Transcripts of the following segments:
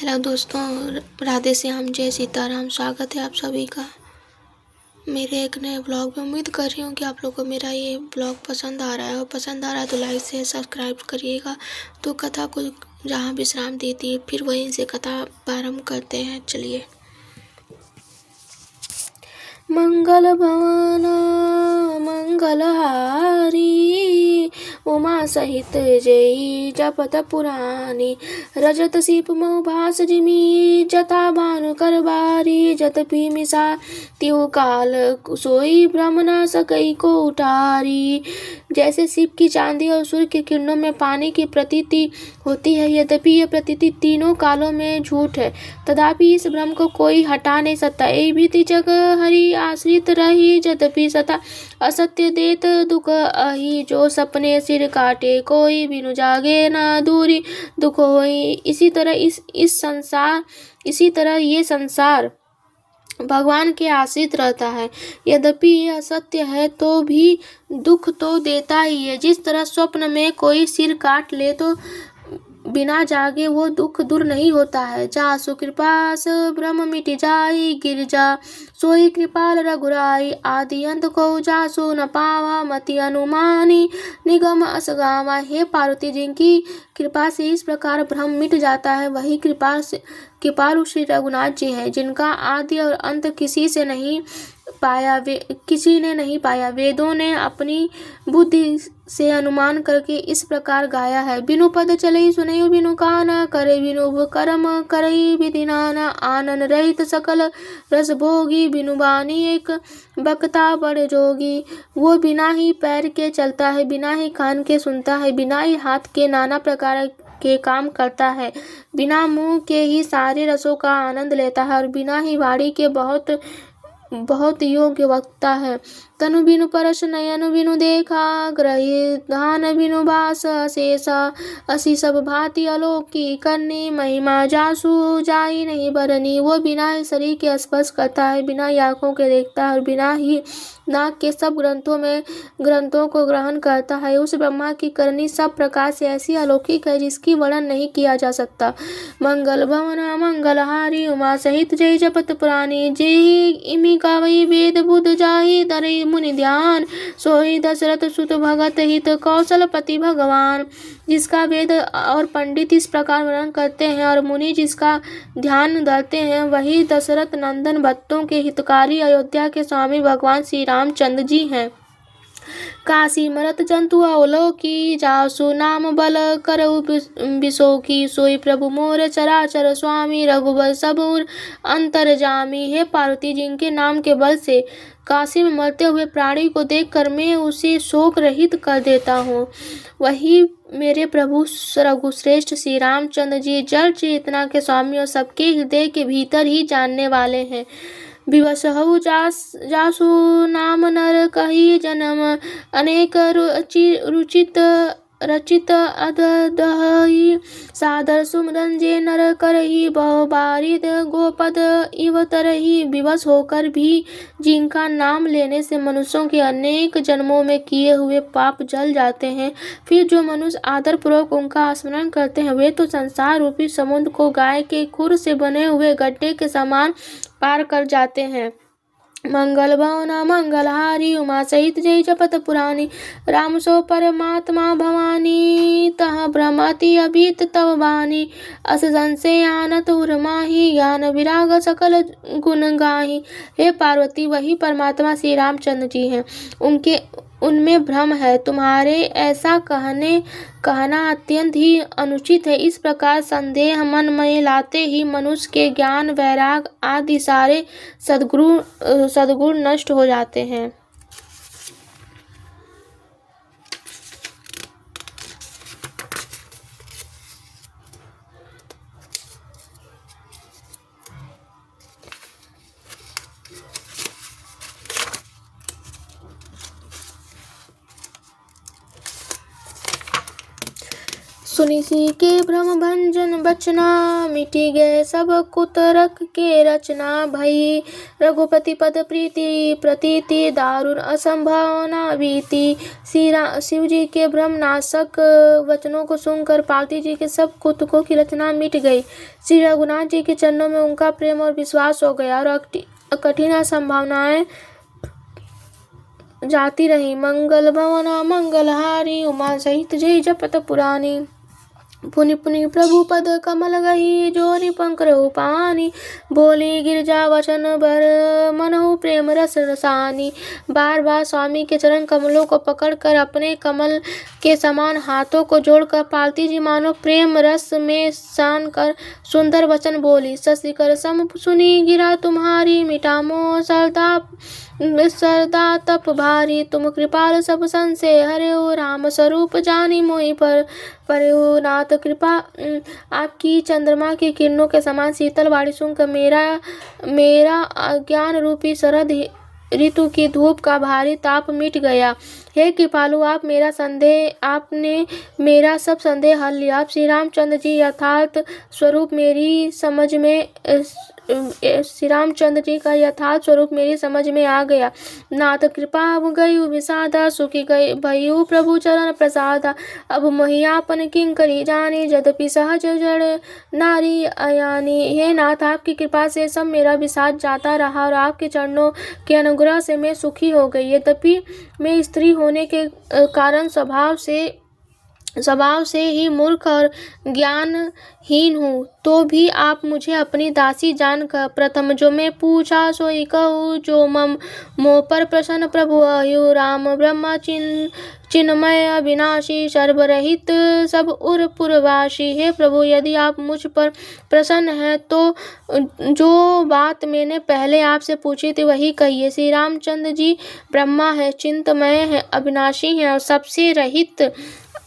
Hello दोस्तों, राधे श्याम, जय सीताराम। स्वागत है आप सभी का मेरे एक नए ब्लॉग में। उम्मीद कर रही हूँ कि आप लोगों को मेरा ये ब्लॉग पसंद आ रहा है, और पसंद आ रहा है तो लाइक से सब्सक्राइब करिएगा। तो कथा को जहाँ विश्राम देती है, फिर वहीं से कथा प्रारंभ करते हैं। चलिए। मंगल भवन मंगलहारी, उमा सहित जय जपत पुरानी। रजत सीप मऊ भास जिमी, जता भानु कर बारी। जत पी मिसा त्यो काल, सोई ब्रह्म न सकई को उठारी। जैसे सीप की चांदी और सूर्य की किरणों में पानी की प्रतीति होती है, यद्यपि यह प्रतीति तीनों कालों में झूठ है, तथापि इस भ्रम को कोई हटा नहीं सकता। ए भीति जग हरि आश्रित रही, यद्यपि सता असत्य देत दुख अहि। जो सपने सिर काटे, कोई बिनु जागे न दूरी दुख होई। इसी तरह ये संसार भगवान के आश्रित रहता है, यद्यपि यह असत्य है तो भी दुख तो देता ही है। जिस तरह स्वप्न में कोई सिर काट ले तो बिना जागे वो दुख दूर नहीं होता है। जासु कृपास ब्रह्म मिट जाई, गिरजा सोई कृपाल रघुराई। आदि अंत को जासु न पावा, मति अनुमानी निगम असगावा। हे पार्वती, जिनकी कृपा से इस प्रकार भ्रम मिट जाता है, वही कृपालु श्री रघुनाथ जी हैं, जिनका आदि और अंत किसी ने नहीं पाया। वेदों ने अपनी बुद्धि से अनुमान करके इस प्रकार गाया है। बिनु पद चलई सुनई, बिनु काना करे, बिनु कर्म करई विधि नाना। आनन रहित सकल रस भोगी, बिनु बानी एक बक्ता बड़ जोगी। वो बिना ही पैर के चलता है, बिना ही कान के सुनता है, बिना ही हाथ के नाना प्रकार के काम करता है, बिना मुंह के ही सारे रसों का आनंद लेता है, और बिना ही वाणी के बहुत योग्य वक्ता है। तनु बिनु परश, नयन बिनु देखा, ग्रही धान बिनु बास शेषा। असी सब भांति अलोकी करनी, महिमा जासु जाई नहीं बरनी। वो बिना ही शरीर के स्पर्श करता है, बिना ही आँखों के देखता है, और बिना ही नाक के सब ग्रंथों को ग्रहण करता है। उस ब्रह्मा की करनी सब प्रकार से ऐसी अलौकिक है, जिसकी वर्णन नहीं किया जा सकता। मंगल भवन मंगलहारी, उमा सहित जय जपत पुरानी। जेहि इमि गावई वेद बुध जाहि, धरई मुनि ध्यान। सोई दशरथ सुत भगत हित, कौशलपति भगवान। जिसका वेद और पंडित इस प्रकार वर्णन करते हैं, और मुनि जिसका ध्यान धरते हैं, वही दशरथ नंदन भक्तों के हितकारी अयोध्या के स्वामी भगवान श्री रामचंद्र जी हैं। काशी मरत जंतु अवलोकी, जासु नाम बल करऊ बिसोकी। सोई प्रभु मोर चराचर स्वामी, रघुबर सबुर अंतरजामी। हे पार्वती, जिनके नाम के बल से काशी में मरते हुए प्राणी को देखकर मैं उसे शोक रहित कर देता हूँ, वही मेरे प्रभु रघुश्रेष्ठ श्री रामचंद्र जी जल चेतना के स्वामी और सबके हृदय के भीतर ही जानने वाले हैं। विवशहु जासु नाम नर कही, जन्म अनेक रचित अददहि। सादर सुमरन जे नर करही, बहु बारिद गोपद इव तरही। विवश होकर भी जिनका नाम लेने से मनुष्यों के अनेक जन्मों में किए हुए पाप जल जाते हैं, फिर जो मनुष्य आदर पूर्वक उनका स्मरण करते हैं, वे तो संसार रूपी समुद्र को गाय के खुर से बने हुए गड्ढे के समान पार कर जाते हैं। मंगल भवन मंगलहारी, उमा सहित जय जपत पुरानी। राम सो परमात्मा भवानी, तह भ्रमति अभीत तव बानी। अस संशय आनत उर्माही, ज्ञान विराग सकल गुण गाही। हे पार्वती, वही परमात्मा श्री रामचंद्र जी हैं, उनमें भ्रम है। तुम्हारे ऐसा कहना अत्यंत ही अनुचित है। इस प्रकार संदेह मन में लाते ही मनुष्य के ज्ञान, वैराग आदि सारे सद्गुण नष्ट हो जाते हैं। मुनिषि के भ्रम भंजन बचना, मिटी गए सब कुतर्क के रचना। भई रघुपति पद प्रीति प्रतीति, दारुण असंभावना भीति। शिव जी के भ्रम नाशक वचनों को सुनकर पार्वती जी के सब कुतकों की रचना मिट गई। श्री रघुनाथ जी के चरणों में उनका प्रेम और विश्वास हो गया और कठिन असंभावनाएं जाती रही। मंगल भवना मंगलहारी, उमा सहित जय जपत पुरानी। पुनि पुनि प्रभु पद कमल गही, जोरी पंकरहु पानी। बोली गिरजा वचन बर, मनहु प्रेम रस रसानी। बार बार स्वामी के चरण कमलों को पकड़कर अपने कमल के समान हाथों को जोड़कर पार्वती जी मानो प्रेम रस में सान कर सुंदर वचन बोली। शशिकर सम सुनी गिरा तुम्हारी, मिटा मोह सरदा तप भारी। तुम कृपाल सब संशय हरे, राम स्वरूप जानी मोहि पर नाथ कृपा। आपकी चंद्रमा की किरणों के समान शीतल वाणी सुनकर मेरा अज्ञान रूपी शरद ऋतु की धूप का भारी ताप मिट गया। हे कृपालु, आपने मेरा सब संदेह हल लिया। आप श्री रामचंद्र जी यथार्थ स्वरूप मेरी समझ में श्री रामचंद्र जी का यथार्थ स्वरूप मेरी समझ में आ गया। नाथ कृपा अब गयु विषादा, सुखी गई भयु प्रभु चरण प्रसादा। अब महियापन किंकरी जानी, यद्यपि सहज जड़ नारी अयानी। हे नाथ, आपकी कृपा से सब मेरा विषाद जाता रहा और आपके चरणों के अनुग्रह से मैं सुखी हो गई। यद्यपि मैं स्त्री होने के कारण स्वभाव से ही मूर्ख और ज्ञानहीन हूँ, तो भी आप मुझे अपनी दासी जानकर प्रथम जो मैं पूछा सोई कहूँ। जो मम मोह पर प्रसन्न प्रभु अयु, राम ब्रह्मा चिन्मय अविनाशी, सर्वरहित सब उर पुरवासी। हे प्रभु, यदि आप मुझ पर प्रसन्न हैं तो जो बात मैंने पहले आपसे पूछी थी वही कहिए। श्री रामचंद्र जी ब्रह्मा है, चिंतमय है, अविनाशी है और सबसे रहित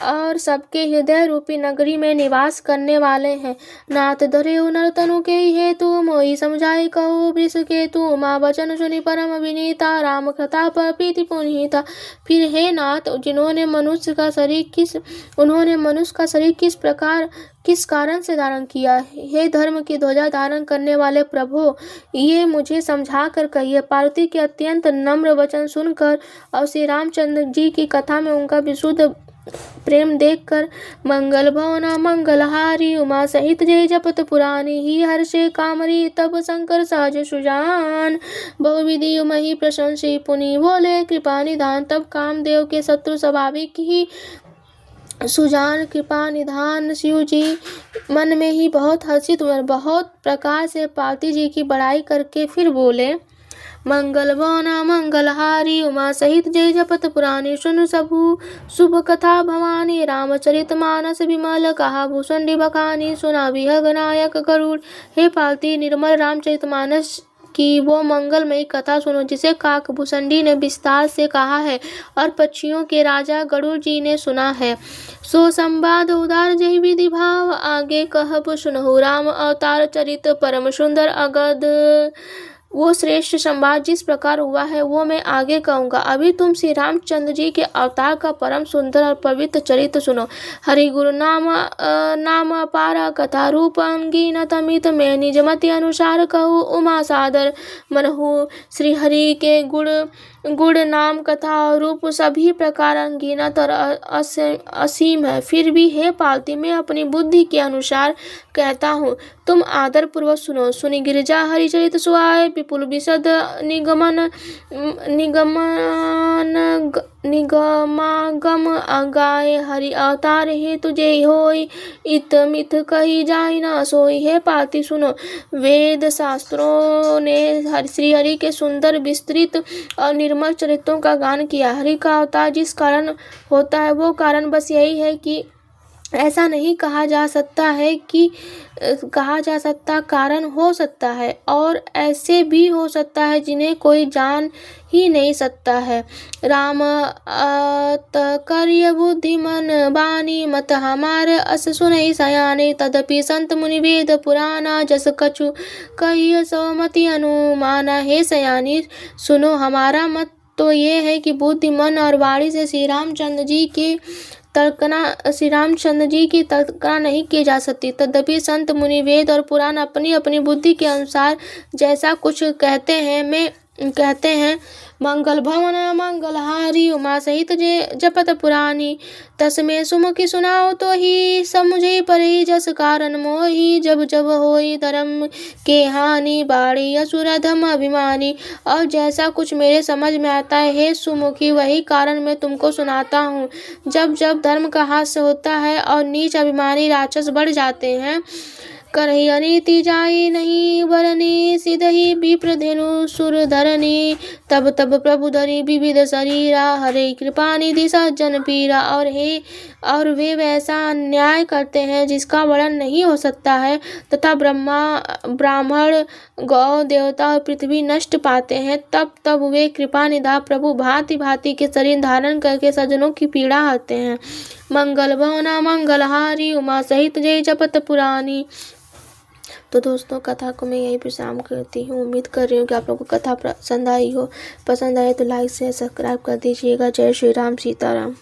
और सबके हृदय रूपी नगरी में निवास करने वाले हैं। नाथ धरेउ नर तनु के हेतु, मोहि समझाई कहु वृष केतु। माँ वचन सुनि परम विनीता, राम कथा पर प्रीति पुनीता। फिर हे नाथ, उन्होंने मनुष्य का शरीर किस कारण से धारण किया। हे धर्म की ध्वजा धारण करने वाले प्रभु, ये मुझे समझा कर कहिए। पार्वती के अत्यंत नम्र वचन सुनकर और श्री रामचंद्र जी की कथा में उनका विशुद्ध प्रेम देखकर मंगल भवना मंगलहारी, उमा सहित जय जपत पुरानी। ही हर्षे कामरी तब शंकर सहज सुजान, बहुविधि मही प्रशंसी पुनि बोले कृपा निधान। तब कामदेव के शत्रु स्वाभाविक ही सुजान कृपा निधान शिव जी मन में ही बहुत हर्षित हुए, बहुत प्रकार से पार्वती जी की बड़ाई करके फिर बोले। मंगल भवना मंगलहारी, उमा सहित जय जपत पुरानी। सुन सबु शुभ कथा भवानी, रामचरित मानस विमल कहा भूषण बखानी। सुना विहग नायक गरुड़। हे पार्वती, निर्मल रामचरित मानस की वो मंगलमयी कथा सुनो जिसे काकभूषणी ने विस्तार से कहा है और पक्षियों के राजा गरुड़ जी ने सुना है। सो संवाद उदार जय विधि भाव, आगे कहब सुनहु राम अवतार चरित परम सुंदर अगध। वो श्रेष्ठ संवाद जिस प्रकार हुआ है वो मैं आगे कहूँगा। अभी तुम श्री रामचंद्र जी के अवतार का परम सुंदर और पवित्र चरित्र सुनो। हरि गुरु नाम अपारा, कथा रूप अंगीनत अमित। मैं निज मति अनुसार कहूँ उमा सादर मनहु। श्री हरि के गुण नाम कथा और रूप सभी प्रकार अनगिनत और असीम है। फिर भी हे पार्वती, मैं अपनी बुद्धि के अनुसार कहता हूँ, तुम आदर पूर्वक सुनो। सुनि गिरिजा हरिचरित सुहाए, विपुल विशद निगमागम गाए। हरि अवतार हेतु जय होय, इत मिथ कही जाय न सोई। हे पार्वती सुनो, वेद शास्त्रों ने श्री हरि के सुंदर विस्तृत और निर्मल चरित्रों का गान किया। हरि का अवतार जिस कारण होता है वो कारण बस यही है कि ऐसा नहीं कहा जा सकता कारण हो सकता है और ऐसे भी हो सकता है जिन्हें कोई जान ही नहीं सकता है। राम कर्य बुद्धि मन बानी, मत हमारे अस सुनई सयाने। तदपि संत मुनि वेद पुराना, जस कछु कहिय सो मति अनुमाना। हे सयानी सुनो, हमारा मत तो ये है कि बुद्धि मन और वाणी से श्री रामचंद्र जी के तर्कना श्री रामचंद्र जी की तर्कना नहीं की जा सकती। तद्यपि संत मुनि वेद और पुराण अपनी अपनी बुद्धि के अनुसार जैसा कुछ कहते हैं मंगल भवन मंगलहारी उमा सहित जे जपत पुरानी तस्मे सुमुखी सुनाओ तो ही समुझे परे जस कारण मोही जब जब होई धर्म के हानि बाड़ी असुर धम अभिमानी। और जैसा कुछ मेरे समझ में आता है हे सुमुखी वही कारण मैं तुमको सुनाता हूँ। जब जब धर्म का हास्य होता है और नीच अभिमानी राक्षस बढ़ जाते हैं करही अनीति जाई नहीं बरनी सिदही विप्रधेनु सुर धरनी तब तब प्रभु धरी विविध शरीरा हरे कृपा निधि सज्जन पीरा। और वे वैसा अन्याय करते हैं जिसका वर्णन नहीं हो सकता है तथा ब्राह्मण गौ देवता और पृथ्वी नष्ट पाते हैं। तब तब वे कृपा निधा प्रभु भांति भांति के शरीर धारण करके सज्जनों की पीड़ा हरते हैं। मंगल भवना मंगलहारी उमा सहित जय जपत पुरानी। तो दोस्तों कथा को मैं यही विश्राम करती हूँ। उम्मीद कर रही हूँ कि आप लोगों को कथा पसंद आई हो। पसंद आए तो लाइक शेयर सब्सक्राइब कर दीजिएगा। जय श्री राम सीताराम।